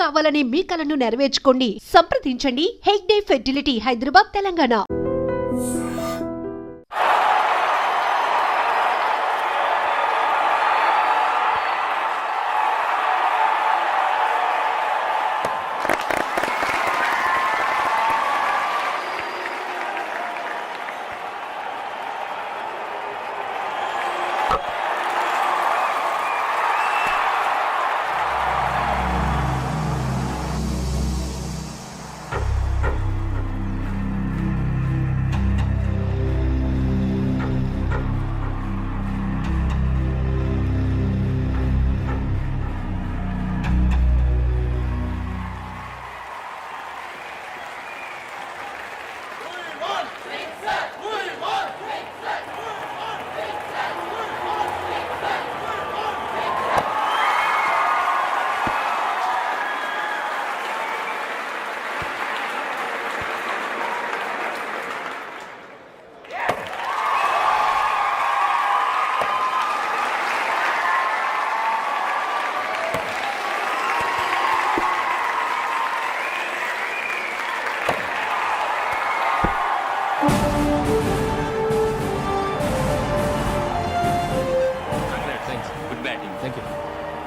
కావాలనే మీ కలను నెరవేర్చుకోండి. సంప్రదించండి Hegde fertility, Hyderabad, Telangana.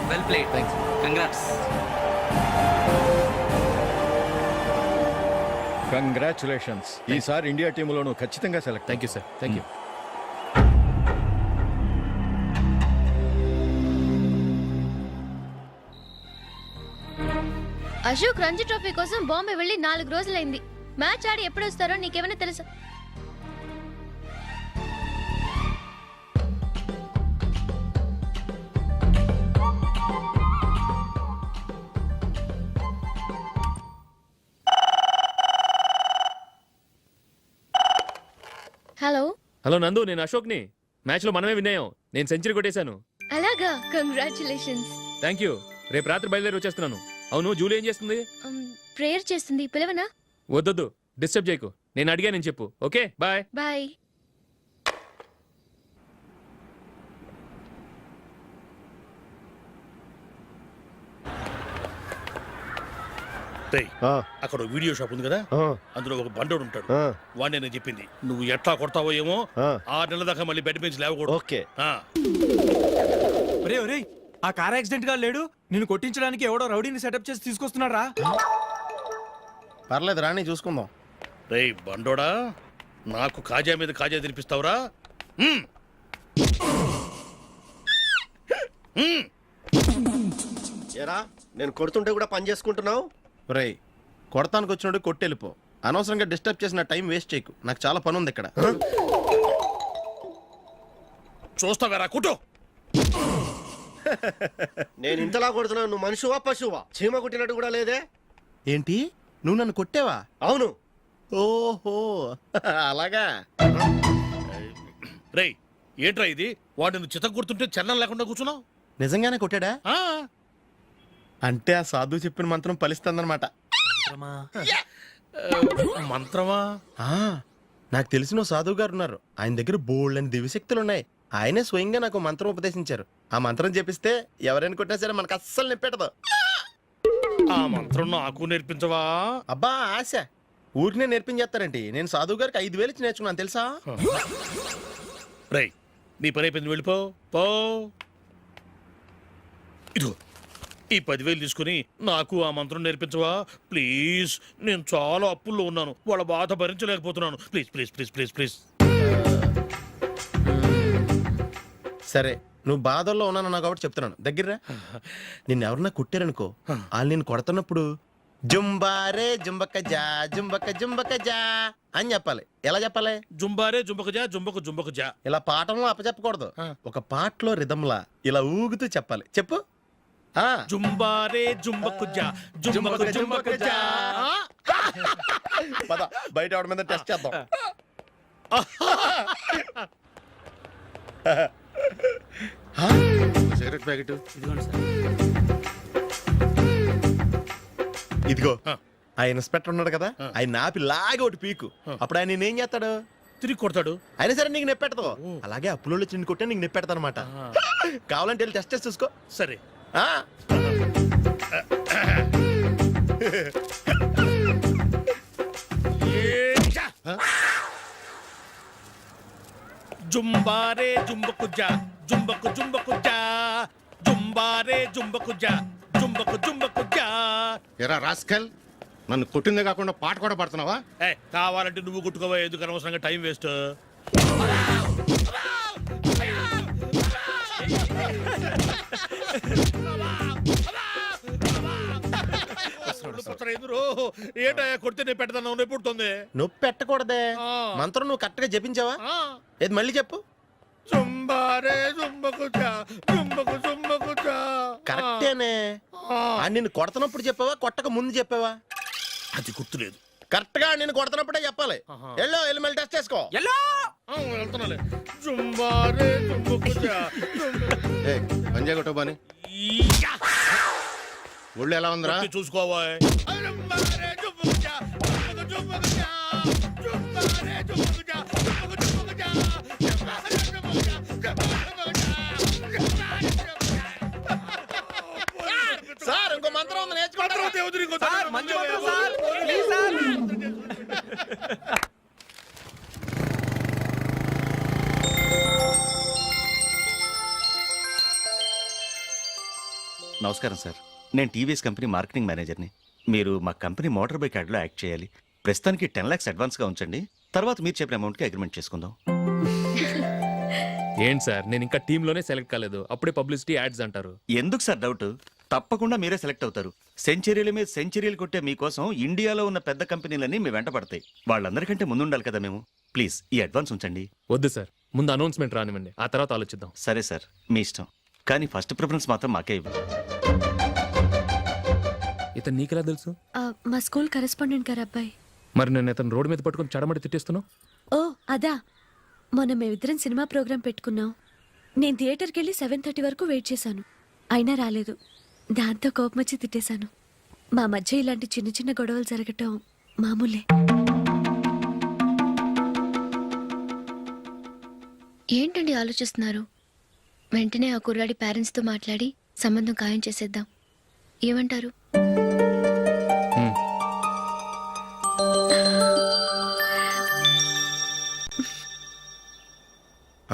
Well played. Thanks. Congrats. Congratulations. ఈసారి ఇండియా టీంలోనూ ఖచ్చితంగా select. Thank you sir. Thank you. Ashok Ranji trophy కోసం బాంబే వెళ్ళి 4 రోజులైంది. మ్యాచ్ ఆడి ఎప్పుడు వస్తారో నీకేమైనా తెలుసా? హలో హలో నందు, నేను అశోక్ని. మ్యాచ్లో మనమే విన్నాయం. నేను సెంచరీ కొట్టేశాను. అలాగా, కంగ్రాచులేషన్స్. Thank you. రేపు రాత్రి బయలుదేరి వచ్చేస్తున్నాను. అవును, జూలీ ఏం చేస్తుంది? ప్రేయర్ చేస్తుంది, పిలవనా? వద్దొద్దు, డిస్టర్బ్ చేయకు. నేను అడిగానని చెప్పు. Okay, bye. బాయ్. అక్కడ వీడియో షాప్ ఉంది కదా, అందులో ఒక బండోడు ఉంటాడు. వాడిని నేను చెప్పింది నువ్వు ఎట్లా కొడతావో ఏమో. 6 నెలల దాకా మళ్ళీ బెడ్ బెంచ్ లేవకూడదు. ఓకే. ఆ కార్ యాక్సిడెంట్ గా లేడు, నిన్ను కొట్టించడానికి ఎవడో రౌడీని సెటప్ చేసి తీసుకొస్తున్నారా? పర్లేదు, రాని చూసుకుందాం. రే బండోడా, నాకు కాజా మీద కాజా తినిపిస్తావురా? ఏరా, నేను కొడుతుంటే కూడా పని చేసుకుంటున్నావు? రేయ్, కొడతానికి వచ్చినట్టు కొట్టెళ్ళిపో. అనవసరంగా డిస్టర్బ్ చేసిన టైం వేస్ట్ చేయకు. నాకు చాలా పని ఉంది ఇక్కడ. చూస్తావేరా కుట్టు. నేను ఇంతలా కొడుతున్నాను, నువ్వు మనిషివా పశువా? చీమ కుట్టినట్టు కూడా లేదే. ఏంటి, నువ్వు నన్ను కొట్టేవా? అవును. ఓహో, అలాగా. రేయ్ ఏంట్రా ఇది? వాడు నువ్వు చిత్త కొడుతుంటే చలనం లేకుండా కూర్చున్నావు. నిజంగానే కొట్టాడా? అంటే ఆ సాధువు చెప్పిన మంత్రం ఫలిస్తుందన్నమాట. మంత్రమా? నాకు తెలిసిన సాధువు గారు ఉన్నారు. ఆయన దగ్గర బోల్డ్ అని దివ్యశక్తులు ఉన్నాయి. ఆయనే స్వయంగా నాకు మంత్రం ఉపదేశించారు. ఆ మంత్రం చెప్పిస్తే ఎవరైనా కొట్టినా సరే మనకు అస్సలు నిప్పెట్టదు. ఆ మంత్రం నాకు నేర్పించవా? అబ్బా ఆశ, ఊరినే నేర్పించేస్తారండి. నేను సాధువు గారికి 5,000 ఇచ్చి నేర్చుకున్నాను తెలుసా? రేయ్ నీ పని అయిపోయింది, వెళ్ళిపో. పో. ఇదిగో ఈ 10,000 తీసుకుని నాకు ఆ మంత్రం నేర్పించవా ప్లీజ్? నేను చాలా అప్పుల్లో ఉన్నాను, వాళ్ళ బాధ భరించలేకపోతున్నాను. Please please please please please. సరే, నువ్వు బాధల్లో ఉన్నాను నాకు కాబట్టి చెప్తున్నాను. దగ్గర నిన్ను ఎవరన్నా కుట్టారనుకో, వాళ్ళు నేను కొడుతున్నప్పుడు జుంబారే జుంబక జా జుంబక జుంబక జా అని చెప్పాలి. ఎలా చెప్పాలి? జుంబారే జుంబక జా జుంబక జుంబక జా. ఇలా పాఠంలో అప్పచెప్పకూడదు. ఒక పాటలో రిధంలా ఇలా ఊగుతూ చెప్పాలి. చెప్పు. జుంబారే జుంబకు జా జుంబకు జుంబకు జా. పద బయట ఎవరి మీద టెస్ట్ చేద్దాం. సిగరెట్ ప్యాకెట్ ఇదిగో. ఆ ఇన్స్పెక్టర్ ఉన్నాడు కదా, ఆయన నాపి లాగే ఒకటి పీకు. అప్పుడు ఆయన నేనేం చేస్తాడు? తిరిగి కొడతాడు. అయినా సరే నీకు నెప్పెడతావు. అలాగే అప్పులో చిన్న కొట్టే నీకు నెప్పెడతా అనమాట. కావాలంటే వెళ్ళి టెస్ట్ చేసి చూసుకో. సరే. జుంబారే జుంబకుజా జుంబకు జుంబకుజా జుంబారే జుంబకుజా జుంబకు జుంబకుజా. ఎరా రాస్కల్, నన్ను కొట్టిందే కాకుండా పాట కూడా పడుతున్నావా? కావాలంటే నువ్వు కుట్టుకోవా, ఎందుకు అనవసరంగా టైం వేస్ట్. ఏంటో కొడితే నేను పెడతాను, నొప్పి పుడుతుంది. నొప్పి పెట్టకూడదే. ఆ. మంత్రం నువ్వు కరెక్ట్ గా జపించావా? ఏది మళ్ళీ చెప్పు. జుంబారే జుంబకుజా జుంబకు జుంబకుజా. కరెక్టేనే. నిన్ను కొడుతున్నప్పుడు చెప్పావా, కొట్టక ముందు చెప్పావా? అది గుర్తులేదు. కరెక్ట్ గా నేను కొడుతున్నప్పుడే చెప్పాలి. ఆహా. వెళ్ళి మళ్ళీ టెస్ట్ చేసుకో. వెళ్తున్నాలే. జుంబారే జుంబకుజా పంజా కొట్టబాని ఒళ్ళు ఎలా ఉందిరా? చూసుకోవా. జుంబారే జుంబకుజా జుంబకు జుంబకుజా జుంబారే జుంబకుజా జుంబకు జుంబకుజా జుంబారే జుంబకుజా జుంబకు జుంబకుజా. సార్ ఇంకో మంత్రం ఉంది, నేర్చుకుంటారా? మంచి మంత్రం సార్. Please sir. నమస్కారం సార్, నేను టీవీఎస్ కంపెనీ మార్కెటింగ్ మేనేజర్ని. మీరు మా కంపెనీ మోటార్ బైక్ యాడ్లో యాక్ట్ చేయాలి. ప్రస్తుతానికి 10 lakhs అడ్వాన్స్గా ఉంచండి, తర్వాత మీరు చెప్పిన అమౌంట్కి అగ్రిమెంట్ చేసుకుందాం. ఏంటి సార్, నేను ఇంకా టీంలోనే సెలెక్ట్ కాలేదు, అప్పుడే పబ్లిసిటీ యాడ్స్ అంటారు. ఎందుకు సార్ డౌట్? తప్పకుండా మీరే సెలెక్ట్ అవుతారు. సెంచరీల మీద సెంచరీలు కొట్టే మీకోసం ఇండియాలో ఉన్న పెద్ద కంపెనీలన్నీ మీ వెంట పడతాయి. వాళ్ళందరికంటే ముందుండాలి కదా మేము. ప్లీజ్ ఈ అడ్వాన్స్ ఉంచండి. వద్దు సార్, ముందు అనౌన్స్మెంట్ రానివ్వండి, ఆ తర్వాత ఆలోచిద్దాం. సరే సార్, మీ ఇష్టం, కానీ ఫస్ట్ ప్రిఫరెన్స్ మాత్రం మాకే ఇవ్వండి. ఇతను నీకెలా తెలుసు? మా స్కూల్ కరెస్పాండెంట్ గారు అబ్బాయి. మరి నేను ఇతను రోడ్డు మీద పట్టుకొని చడమడి తిట్టేస్తున్నావు. ఓ అదా, మొన్న మేమిద్దరం సినిమా ప్రోగ్రాం పెట్టుకున్నాం. నేను థియేటర్కి వెళ్ళి 7:30 వరకు వెయిట్ చేశాను, అయినా రాలేదు. దాంతో కోపం వచ్చి తిట్టేశాను. మా మధ్య ఇలాంటి చిన్న చిన్న గొడవలు జరగటం మామూలే. ఏంటండి ఆలోచిస్తున్నారు? వెంటనే ఆ కుర్రాడి పేరెంట్స్తో మాట్లాడి సంబంధం ఖాయం చేసేద్దాం. ఏమంటారు? హ్మ్.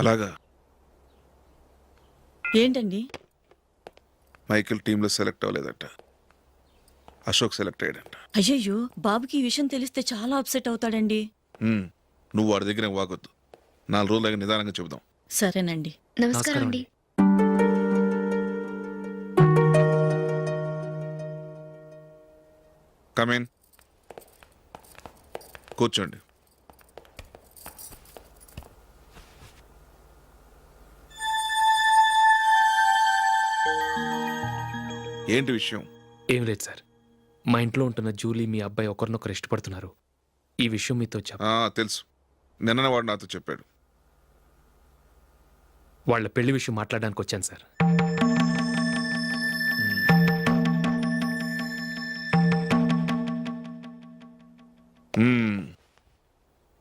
అలాగా ఏంటండి? మైకిల్ టీంలో సెలెక్ట్ అవ్వలేదట, అశోక్ సెలెక్ట్ అయ్యాడంట. అయ్యయ్యో, బాబుకి ఈ విషయం తెలిస్తే చాలా అప్సెట్ అవుతాడండి. నువ్వు వాడి దగ్గర వాగొద్దు, 4 రోజుల దగ్గర నిదానంగా చెబుదాం. సరేనండి. నమస్కారం అండి. కమేన్, కూర్చోండి. ఏంటి విషయం? ఏం లేదు సార్, మా ఇంట్లో ఉంటున్న జూలీ మీ అబ్బాయి ఒకరినొకరు ఇష్టపడుతున్నారు. ఈ విషయం మీతో తెలుసు, నిన్న వాడు నాతో చెప్పాడు. వాళ్ళ పెళ్లి విషయం మాట్లాడడానికి వచ్చాను సార్.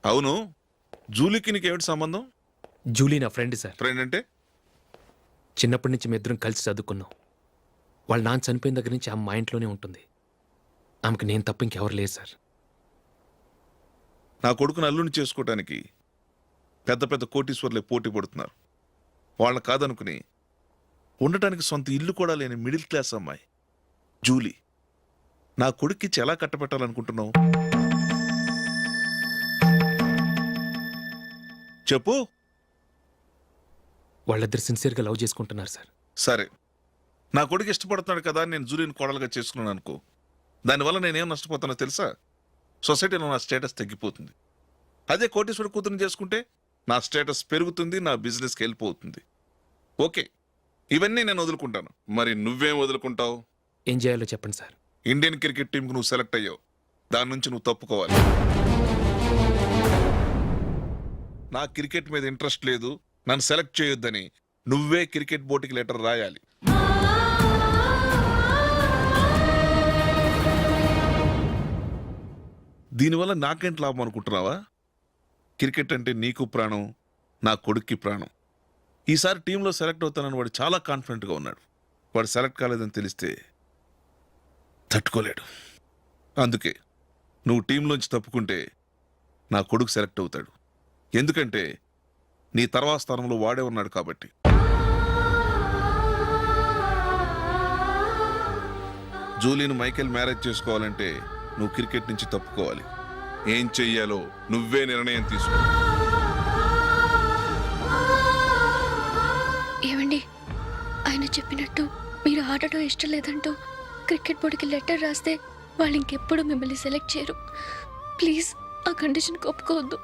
అవును, జూలీకి నీకేమిటి సంబంధం? జూలీ నా ఫ్రెండ్ సార్. ఫ్రెండ్ అంటే? చిన్నప్పటి నుంచి మీ ఇద్దరం కలిసి చదువుకున్నాం. వాళ్ళ నాన్న చనిపోయిన దగ్గర నుంచి ఆమె మా ఇంట్లోనే ఉంటుంది. ఆమెకు నేను తప్ప ఇంకెవరు లేదు సార్. నా కొడుకును అల్లుని చేసుకోవటానికి పెద్ద పెద్ద కోటీశ్వర్లే పోటీ పడుతున్నారు. వాళ్ళని కాదనుకుని ఉండటానికి సొంత ఇల్లు కూడా లేని మిడిల్ క్లాస్ అమ్మాయి జూలీ నా కొడుక్కిచ్చి ఎలా కట్టబెట్టాలనుకుంటున్నావు? చెప్పు. వాళ్ళిద్దరు సిన్సియర్గా లవ్ చేసుకుంటున్నారు సార్. సరే, నా కొడుకు ఇష్టపడుతున్నాడు కదా అని నేను జూలీని కోడలుగా చేసుకున్నాను అనుకో, దానివల్ల నేనేం నష్టపోతానో తెలుసా? సొసైటీలో నా స్టేటస్ తగ్గిపోతుంది. అదే కోటీశ్వర కూతురుని చేసుకుంటే నా స్టేటస్ పెరుగుతుంది, నా బిజినెస్కి వెళ్ళిపోతుంది. ఓకే, ఇవన్నీ నేను వదులుకుంటాను. మరి నువ్వేం వదులుకుంటావు? ఏం చేయాలో చెప్పండి సార్. ఇండియన్ క్రికెట్ టీంకి నువ్వు సెలెక్ట్ అయ్యావు, దాని నుంచి నువ్వు తప్పుకోవాలి. నా క్రికెట్ మీద ఇంట్రెస్ట్ లేదు, నన్ను సెలెక్ట్ చేయొద్దని నువ్వే క్రికెట్ బోర్డుకి లెటర్ రాయాలి. దీనివల్ల నాకేంటి లాభం అనుకుంటున్నావా? క్రికెట్ అంటే నీకు ప్రాణం, నా కొడుక్కి ప్రాణం. ఈసారి టీంలో సెలెక్ట్ అవుతానని వాడు చాలా కాన్ఫిడెంట్గా ఉన్నాడు. వాడు సెలెక్ట్ కాలేదని తెలిస్తే తట్టుకోలేడు. అందుకే నువ్వు టీంలోంచి తప్పుకుంటే నా కొడుకు సెలెక్ట్ అవుతాడు. ఎందుకంటే నీ తర్వాత స్థానంలో వాడే ఉన్నాడు కాబట్టి. జూలీని మైకేల్ మ్యారేజ్ చేసుకోవాలంటే నువ్వు క్రికెట్ నుంచి తప్పుకోవాలి. ఏం చెయ్యాలో నువ్వే నిర్ణయం తీసుకో. ఏమండి, ఆయన చెప్పినట్టు మీరు ఆడటం ఇష్టం లేదంటూ క్రికెట్ బోర్డుకి లెటర్ రాస్తే వాళ్ళు ఇంకెప్పుడు మిమ్మల్ని సెలెక్ట్ చేయరు. ప్లీజ్ ఆ కండిషన్ ఒప్పుకోవద్దు.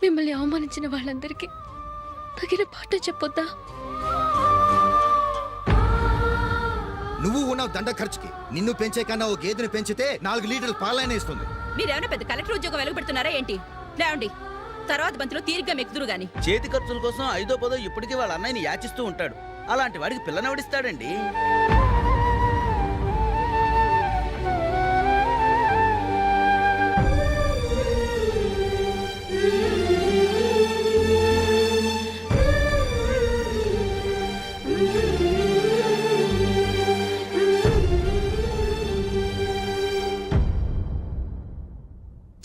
మిమ్మల్ని అవమానించిన వాళ్ళందరికీ తగిన పాట చెప్పొద్దా? నువ్వు ఉన్నావు దండ ఖర్చుకి. నిన్ను పెంచే కన్నా ఓ గేదెని పెంచితే 4 లీటర్ల పాలైన ఇస్తుంది. మీరేమైనా పెద్ద కలెక్టర్ ఉద్యోగం వెలుగుపెడుతున్నారా ఏంటి? లేవండి, తర్వాత బంతిలో తీరిగ్గా మెక్కుదురు గాని. చేతి ఖర్చుల కోసం 5వ 10వ ఇప్పటికీ వాళ్ళ అన్నయ్యని యాచిస్తూ ఉంటాడు. అలాంటి వాడికి పిల్లనవడిస్తాడండి.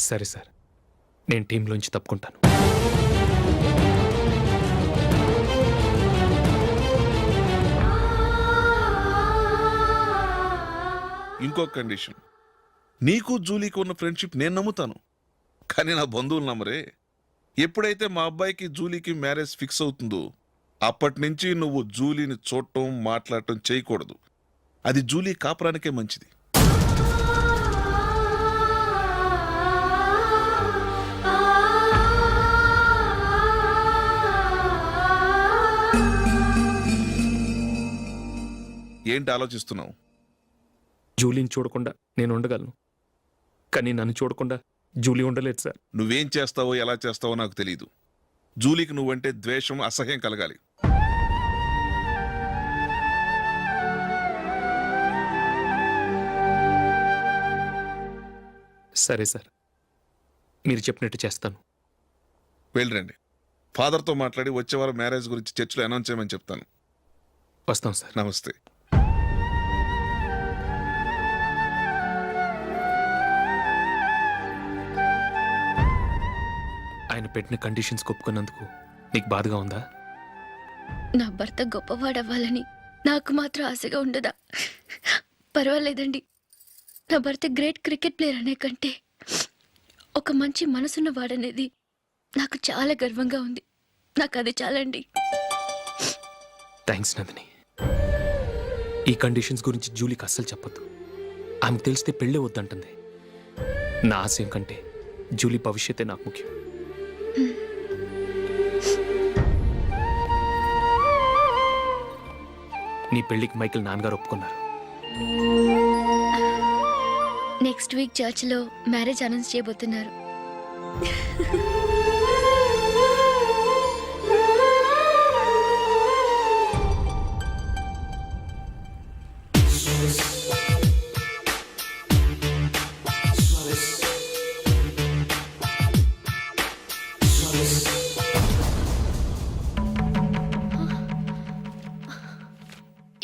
సరే సార్, నేను టీంలోంచి తప్పుకుంటాను. ఇంకో కండిషన్, నీకు జూలీకి ఉన్న ఫ్రెండ్షిప్ నేను నమ్ముతాను, కానీ నా బంధువులు నమ్మరే. ఎప్పుడైతే మా అబ్బాయికి జూలీకి మ్యారేజ్ ఫిక్స్ అవుతుందో అప్పటి నుంచి నువ్వు జూలీని చూడటం మాట్లాడటం చేయకూడదు. అది జూలీ కాపురానికే మంచిది. ఏంటి ఆలోచిస్తున్నావు? జూలీని చూడకుండా నేను ఉండగలను, కానీ నన్ను చూడకుండా జూలీ ఉండలేదు సార్. నువ్వేం చేస్తావో ఎలా చేస్తావో నాకు తెలియదు. జూలీకి నువ్వంటే ద్వేషం, అసహ్యం కలగాలి. సరే సార్, మీరు చెప్పినట్టు చేస్తాను. వెళ్ళరండి, ఫాదర్తో మాట్లాడి వచ్చేవారం మ్యారేజ్ గురించి చర్చిలో అనౌన్స్ చేయమని చెప్తాను. వస్తాం సార్. నమస్తే. ఆయన పెట్టిన కండిషన్స్ ఒప్పుకున్నందుకు నీకు బాధగా ఉందా? నా భర్త గొప్పవాడవ్వాలని నాకు మాత్రం ఆశగా ఉండదా? పర్వాలేదండి. నా భర్త గ్రేట్ క్రికెట్ ప్లేయర్ అనే కంటే ఒక మంచి మనసున్న వాడనేది నాకు చాలా గర్వంగా ఉంది. నాకు అది చాలండి. థ్యాంక్స్ నందిని. ఈ కండిషన్స్ గురించి జూలీకి అస్సలు చెప్పొద్దు. ఆమెకు తెలిస్తే పెళ్ళే వద్దంటుంది. నా ఆశయం కంటే జూలీ భవిష్యత్తే నాకు ముఖ్యం. నీ పెళ్లికి మైకేల్ నాన్నగారు ఒప్పుకున్నారు. నెక్స్ట్ వీక్ చర్చిలో మ్యారేజ్ అనౌన్స్ చేయబోతున్నారు.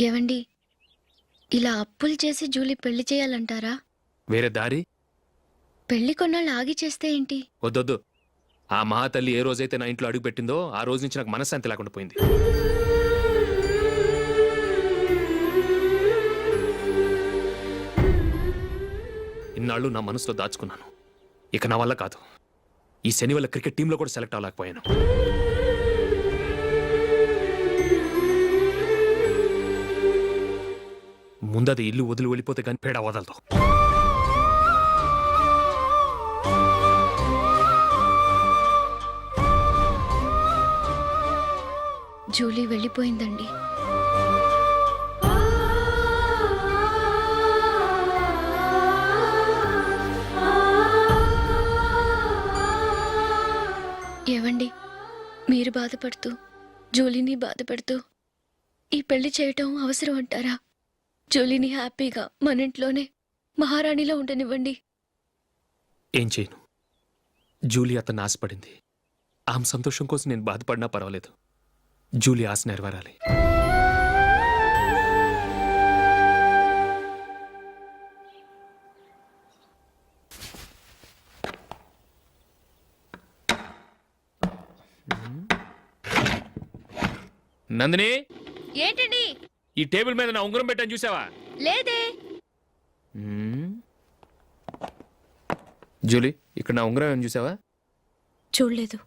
ఏవండి, ఇలా అప్పులు చేసి జూలీ పెళ్లి చేయాలంటారా? వేరే దారి? పెళ్లి కొన్నాళ్ళు ఆగి చేస్తే ఏంటి? వద్దొద్దు. ఆ మహాతల్లి ఏ రోజైతే నా ఇంట్లో అడుగు పెట్టిందో ఆ రోజు నుంచి నాకు మనశ్శాంతి లేకుండా పోయింది. ఇన్నాళ్ళు నా మనసులో దాచుకున్నాను. ఇక నా వల్ల కాదు. ఈ శని వల్ల క్రికెట్ టీంలో కూడా సెలెక్ట్ అవ్వలేకపోయాను. ముందది ఇల్లు వదిలి వెళ్ళిపోతే కానీ పేడ వదలదు. జూలీ వెళ్ళిపోయిందండి. ఏవండి, మీరు బాధపడుతూ జూలీని బాధపడుతూ ఈ పెళ్లి చేయటం అవసరం అంటారా? జూలీని హ్యాపీగా మన ఇంట్లోనే మహారాణిలో ఉండనివ్వండి. ఏం చేయను? జూలీ అతన్ని ఆశపడింది. ఆమె సంతోషం కోసం నేను బాధపడినా పర్వాలేదు. జూలీ ఆశ నెరవేరాలి. నందిని, ఏంటండి? ఈ టేబుల్ మీద నా ఉంగరం పెట్టాను చూసావా? లేదే. జూలీ, ఇక్కడ నా ఉంగరం ఏమైనా చూసావా? చూడలేదు.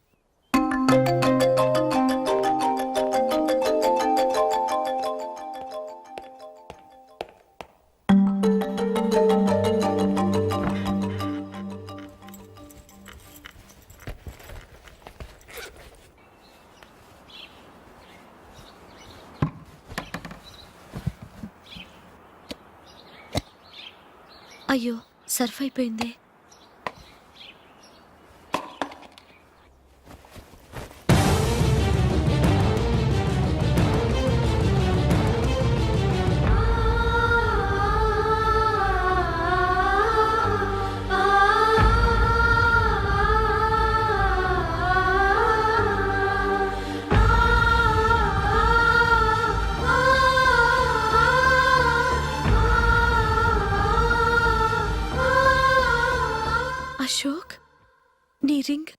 అయ్యో, సర్ఫ్ అయిపోయిందే. అశోక్, నీ రింగ్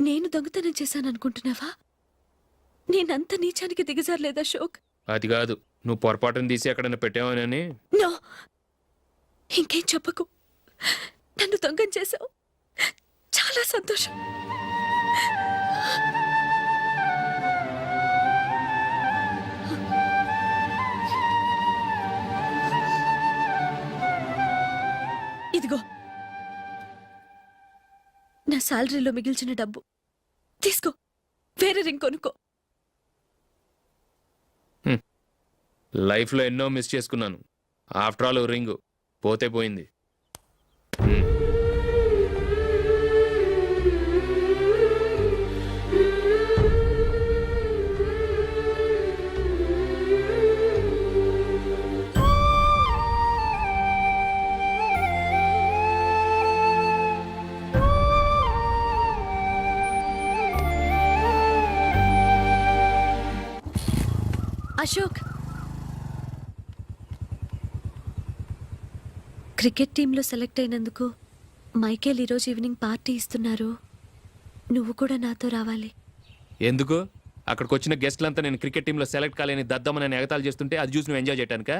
నేను దొంగతనం చేశాననుకుంటున్నావా? నేనంత నీచానికి దిగజారలేదు అశోక్. అది కాదు, నువ్వు పొరపాటును తీసి ఎక్కడైనా పెట్టావని. నో, ఇంకేం చెప్పకు. నన్ను దొంగం చేశావు. చాలా సంతోషం. ఇదిగో నా శాలరీలో మిగిల్చిన డబ్బు తీసుకో. వేరే రింగ్ కొనుక్కో. లైఫ్లో ఎన్నో మిస్ చేసుకున్నాను. ఆఫ్టర్ ఆల్ రింగ్ పోతే పోయింది. అశోక్, క్రికెట్ టీంలో సెలెక్ట్ అయినందుకు మైకేల్ ఈరోజు ఈవినింగ్ పార్టీ ఇస్తున్నారు. నువ్వు కూడా నాతో రావాలి. ఎందుకు? అక్కడికి వచ్చిన గెస్ట్లంతా నేను క్రికెట్ టీంలో సెలెక్ట్ కాలేని దద్దమని ఎగతాలు చేస్తుంటే అది చూసి నువ్వు ఎంజాయ్ చేయటానికా?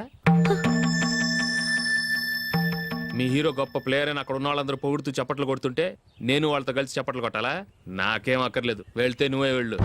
మీ హీరో గొప్ప ప్లేయర్ అని అక్కడ ఉన్న వాళ్ళందరూ పొగుడుతూ చప్పట్లు కొడుతుంటే నేను వాళ్ళతో కలిసి చప్పట్లు కొట్టాలా? నాకేం అక్కర్లేదు, వెళ్తే నువ్వే వెళ్ళు.